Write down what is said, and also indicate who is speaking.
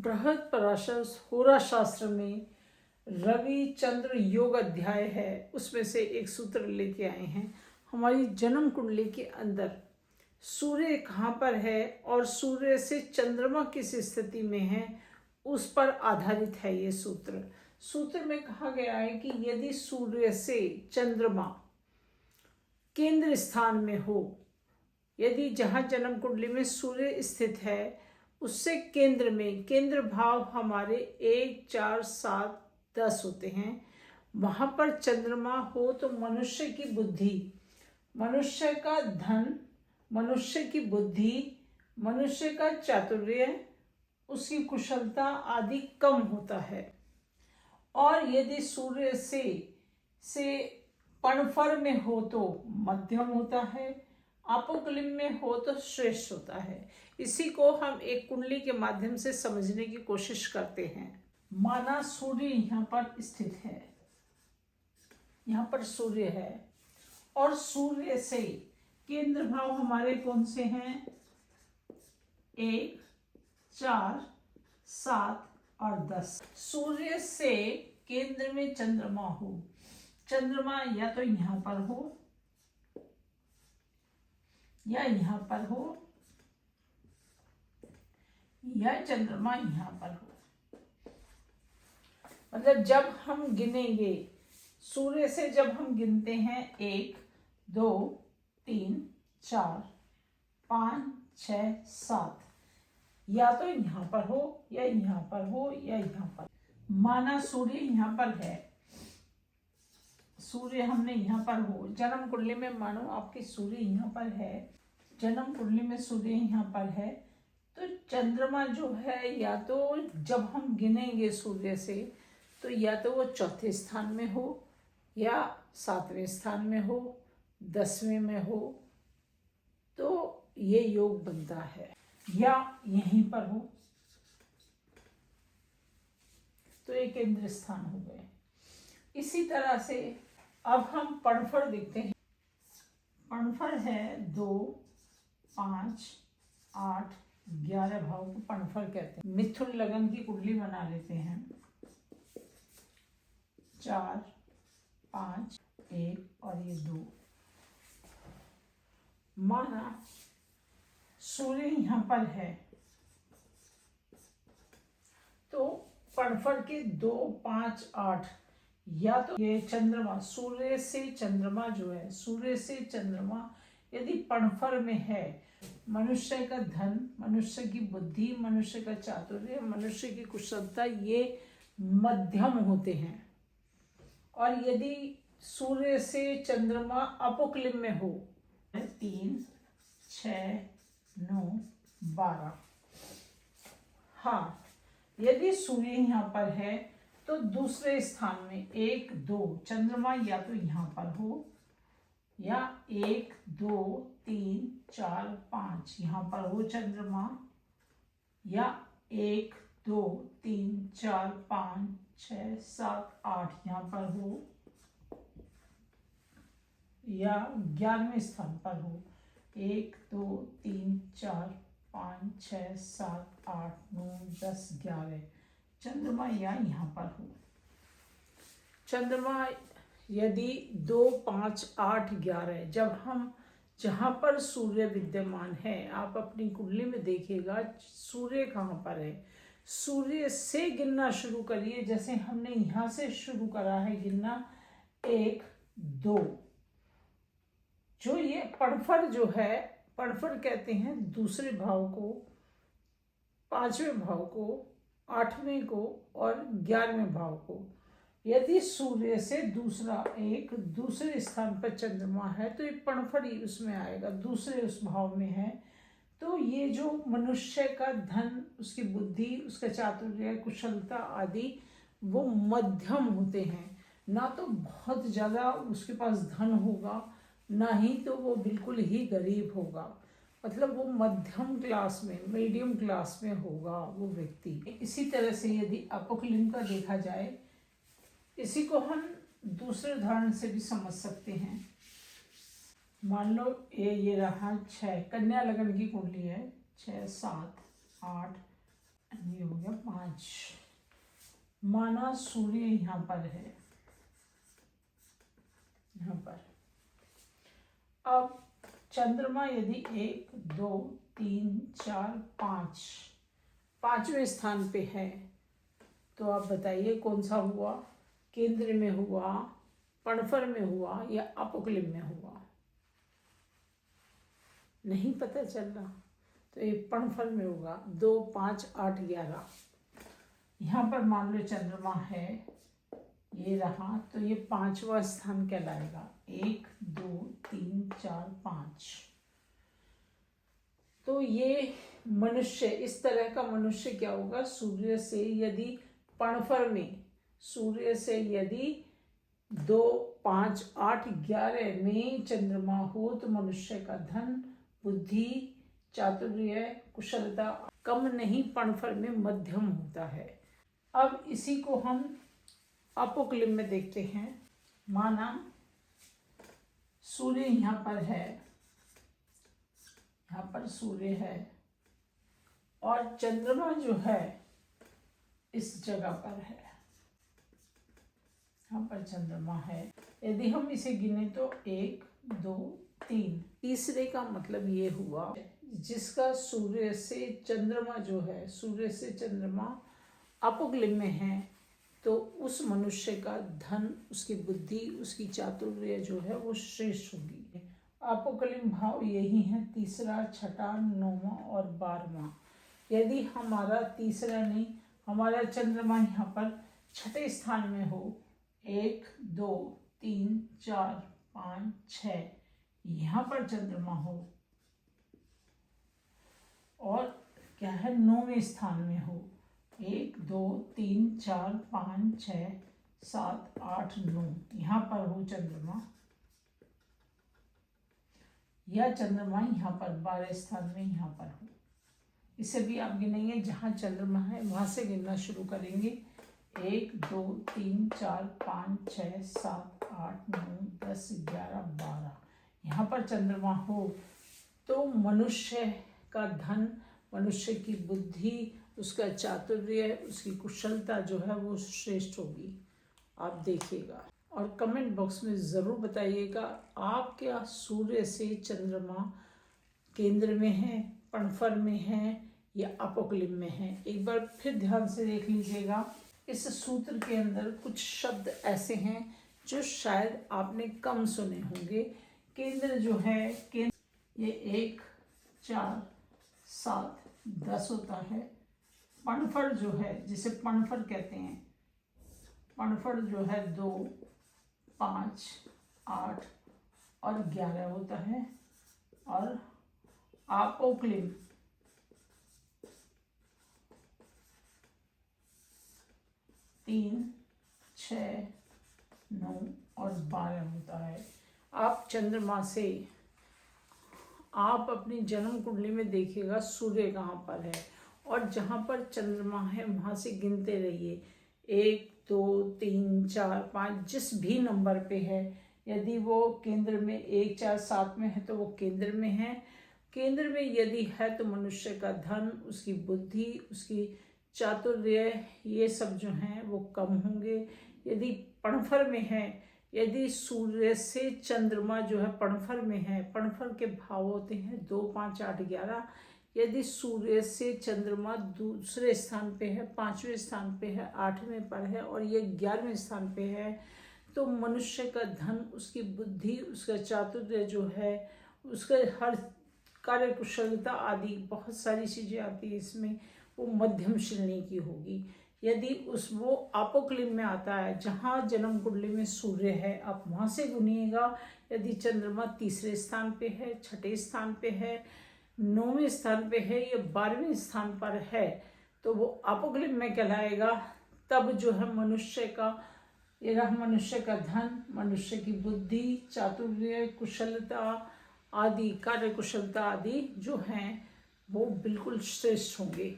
Speaker 1: बृहद पराशर होरा शास्त्र में रवि चंद्र योग अध्याय है, उसमें से एक सूत्र लेके आए हैं। हमारी जन्म कुंडली के अंदर सूर्य कहाँ पर है और सूर्य से चंद्रमा किस स्थिति में है, उस पर आधारित है ये सूत्र। सूत्र में कहा गया है कि यदि सूर्य से चंद्रमा केंद्र स्थान में हो, यदि जहाँ जन्म कुंडली में सूर्य स्थित है उससे केंद्र में, केंद्र भाव हमारे 1, 4, 7, 10 होते हैं, वहाँ पर चंद्रमा हो तो मनुष्य की बुद्धि, मनुष्य का धन, मनुष्य की बुद्धि, मनुष्य का चातुर्य, उसकी कुशलता आदि कम होता है। और यदि सूर्य से पणफर में हो तो मध्यम होता है, अपोक्लिम में हो तो श्रेष्ठ होता है। इसी को हम एक कुंडली के माध्यम से समझने की कोशिश करते हैं। माना सूर्य यहाँ पर स्थित है, यहाँ पर सूर्य है और सूर्य से केंद्र भाव हमारे कौन से हैं? 1, 4, 7 और 10। सूर्य से केंद्र में चंद्रमा हो, चंद्रमा या तो यहाँ पर हो या यहाँ पर हो या चंद्रमा यहाँ पर हो। मतलब जब हम गिनेंगे, सूर्य से जब हम गिनते हैं 1, 2, 3, 4, 5, 6, 7, या तो यहाँ पर हो या यहाँ पर हो या यहाँ पर। माना सूर्य यहाँ पर है, सूर्य हमने यहाँ पर हो, जन्म कुंडली में मानो आपके सूर्य यहाँ पर है, जन्म कुंडली में सूर्य यहाँ पर है, तो चंद्रमा जो है या तो जब हम गिनेंगे सूर्य से तो या तो वो चौथे स्थान में हो या 7वें स्थान में हो, 10वें में हो, तो ये योग बनता है, या यहीं पर हो तो ये केंद्र स्थान हो गए। इसी तरह से अब हम पणफर देखते हैं। पणफर है 2, 5, 8, 11 भाव को पणफर कहते हैं। मिथुन लगन की कुंडली बना लेते हैं। 4, 5, 1 और ये 2। माना सूर्य यहाँ पर है तो पणफर के 2, 5, 8, या तो ये चंद्रमा, सूर्य से चंद्रमा जो है, सूर्य से चंद्रमा यदि पणफर में है, मनुष्य का धन, मनुष्य की बुद्धि, मनुष्य का चातुर्य, मनुष्य की कुशलता ये मध्यम होते हैं। और यदि सूर्य से चंद्रमा अपोक्लिम में हो, 3, 6, 9, 12। हाँ, यदि सूर्य यहाँ पर है तो दूसरे स्थान में 1, 2 चंद्रमा या तो यहाँ पर हो या 1, 2, 3, 4, 5 यहाँ पर हो चंद्रमा, या 1, 2, 3, 4, 5, 6, 7, 8 यहाँ पर हो, या 11वें स्थान पर हो, 1, 2, 3, 4, 5, 6, 7, 8, 9, 10, 11 चंद्रमा या यहाँ पर हो। चंद्रमा यदि 2, 5, 8, 11 जब हम जहाँ पर सूर्य विद्यमान है, आप अपनी कुंडली में देखिएगा सूर्य कहाँ पर है, सूर्य से गिनना शुरू करिए। जैसे हमने यहाँ से शुरू करा है गिनना 1, 2, जो ये पणफर जो है, पणफर कहते हैं दूसरे भाव को, 5वें भाव को, 8वें को और 11वें भाव को। यदि सूर्य से दूसरे स्थान पर चंद्रमा है तो ये पणफर ही उसमें आएगा, दूसरे उस भाव में है। तो ये जो मनुष्य का धन, उसकी बुद्धि, उसका चातुर्य, कुशलता आदि वो मध्यम होते हैं। ना तो बहुत ज़्यादा उसके पास धन होगा, ना ही तो वो बिल्कुल ही गरीब होगा, मतलब वो मध्यम क्लास में, मीडियम क्लास में होगा वो व्यक्ति। इसी तरह से यदि अपोक्लिम का देखा जाए, इसी को हम दूसरे उदाहरण से भी समझ सकते हैं। मान लो ये रहा 6, कन्या लगन की कुंडली है, 6, 7, 8, ये हो गया 5। माना सूर्य यहाँ पर है, यहाँ पर। अब चंद्रमा यदि 1 2 3 4 5 5वें स्थान पे है, तो आप बताइए कौन सा हुआ? केंद्र में हुआ, पणफर में हुआ या अपोक्लिम में हुआ? नहीं पता चल रहा, तो ये पणफर में होगा। 2 5 8 11। यहाँ पर मान लो चंद्रमा है, ये रहा, तो ये 5वां स्थान कहलाएगा। 1 2 3 4 5। तो ये मनुष्य, इस तरह का मनुष्य क्या होगा? सूर्य से यदि पणफर में, सूर्य से यदि 2 5 8 11 में चंद्रमा हो, तो मनुष्य का धन, बुद्धि, चातुर्य, कुशलता कम नहीं, पणफर में मध्यम होता है। अब इसी को हम अपोक्लिम में देखते हैं। माना सूर्य यहाँ पर है, यहाँ पर सूर्य है और चंद्रमा जो है इस जगह पर है, यहाँ पर चंद्रमा है। यदि हम इसे गिने तो 1 2 3। तीसरे का मतलब ये हुआ जिसका सूर्य से चंद्रमा जो है, सूर्य से चंद्रमा अपोक्लिम में है, तो उस मनुष्य का धन, उसकी बुद्धि, उसकी चातुर्य जो है वो श्रेष्ठ होगी। अपोक्लिम भाव यही है, तीसरा, छठा, 9वां और 12वां। यदि हमारा तीसरा नहीं, हमारा चंद्रमा यहाँ पर छठे स्थान में हो, 1 2 3 4 5 6, यहाँ पर चंद्रमा हो, और क्या है 9वें स्थान में हो, 1 2 3 4 5 6 7 8 9, यहाँ पर हो चंद्रमा, या चंद्रमा यहाँ पर 12 स्थान में यहाँ पर हो। इसे भी आप गिनेंगे, जहाँ चंद्रमा है वहाँ से गिनना शुरू करेंगे। 1 2 3 4 5 6 7 8 9 10 11 12, यहाँ पर चंद्रमा हो, तो मनुष्य का धन, मनुष्य की बुद्धि, उसका चातुर्य, उसकी कुशलता जो है वो श्रेष्ठ होगी। आप देखिएगा और कमेंट बॉक्स में ज़रूर बताइएगा, आप क्या सूर्य से चंद्रमा केंद्र में है, पणफर में है या अपोक्लिम में है? एक बार फिर ध्यान से देख लीजिएगा। इस सूत्र के अंदर कुछ शब्द ऐसे हैं जो शायद आपने कम सुने होंगे। केंद्र जो है, केंद्र ये 1 4 7 10 होता है। पणफर जो है, जिसे पणफर कहते हैं, पणफर जो है 2 5 8 और 11 होता है। और अपोक्लिम 3 6 9 और 12 होता है। आप चंद्रमा से, आप अपनी जन्म कुंडली में देखिएगा सूर्य कहाँ पर है, और जहाँ पर चंद्रमा है वहाँ से गिनते रहिए। 1 2 3 4 5, जिस भी नंबर पे है, यदि वो केंद्र में 1 4 7 में है तो वो केंद्र में है। केंद्र में यदि है तो मनुष्य का धन, उसकी बुद्धि, उसकी चातुर्य, ये सब जो हैं वो कम होंगे। यदि पणफर में है, यदि सूर्य से चंद्रमा जो है पणफर में है, पणफर के भाव होते हैं 2 5 8 11। यदि सूर्य से चंद्रमा दूसरे स्थान पे है, 5वें स्थान पे है, 8वें पर है और ये 11वें स्थान पे है, तो मनुष्य का धन, उसकी बुद्धि, उसका चातुर्य जो है, उसके हर कार्य कुशलता आदि बहुत सारी चीज़ें आती है इसमें, वो मध्यम श्रेणी की होगी। यदि वो अपोक्लिम में आता है, जहाँ जन्म कुंडली में सूर्य है, आप वहाँ से गुनिएगा। यदि चंद्रमा तीसरे स्थान पे है, छठे स्थान पे है, 9वें स्थान पे है या 12वें स्थान पर है, तो वो अपोक्लिम में कहलाएगा। तब जो है मनुष्य का, ये रहा मनुष्य का धन, मनुष्य की बुद्धि, चातुर्य, कुशलता आदि, कार्य कुशलता आदि जो हैं वो बिल्कुल श्रेष्ठ होंगे।